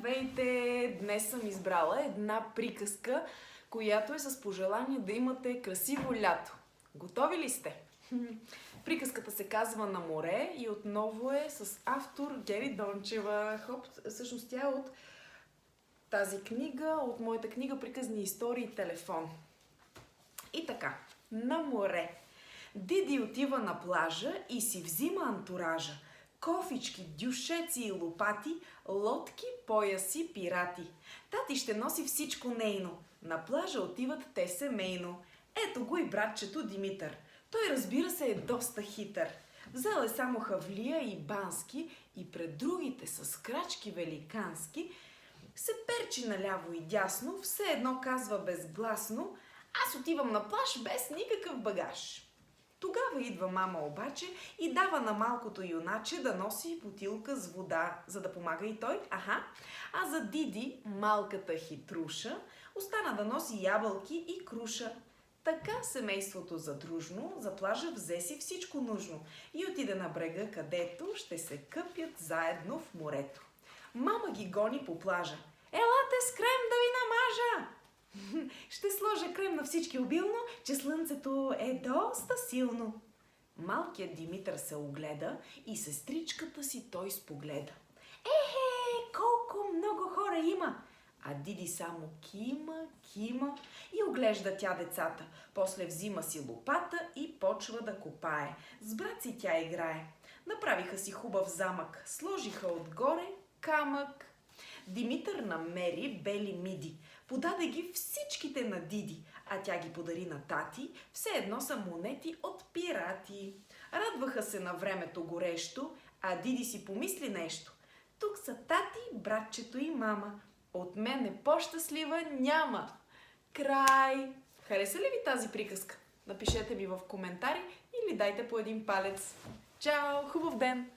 Здравейте! Днес съм избрала една приказка, която е с пожелание да имате красиво лято. Готови ли сте? Приказката се казва "На море" и отново е с автор Гери Дончева. Всъщност тя е от тази книга, от моята книга "Приказни истории телефон". И така, на море. Диди отива на плажа и си взима антуража. Кофички, дюшеци и лопати, лодки, пояси, пирати. Тати ще носи всичко нейно. На плажа отиват те семейно. Ето го и братчето Димитър. Той, разбира се, е доста хитър. Взел е само хавлия и бански и пред другите с крачки великански се перчи наляво и дясно, все едно казва безгласно: "Аз отивам на плаж без никакъв багаж." Тогава идва мама обаче и дава на малкото юначе да носи бутилка с вода, за да помага и той. А за Диди, малката хитруша, остана да носи ябълки и круша. Така семейството задружно за плажа взе си всичко нужно и отиде на брега, където ще се къпят заедно в морето. Мама ги гони по плажа. "Елате с крем да ви намажа!" "Ще сложа крем на всички обилно, че слънцето е доста силно." Малкият Димитър се огледа и сестричката си той спогледа. Колко много хора има! А Диди само кима и оглежда тя децата. После взима си лопата и почва да копае. С брат си тя играе. Направиха си хубав замък, сложиха отгоре камък. Димитър намери бели миди. Подаде ги всичките на Диди, а тя ги подари на тати, все едно са монети от пирати. Радваха се на времето горещо, а Диди си помисли нещо. Тук са тати, братчето и мама. От мене по-щастлива няма. Край! Хареса ли ви тази приказка? Напишете ми в коментари или дайте по един палец. Чао! Хубав ден!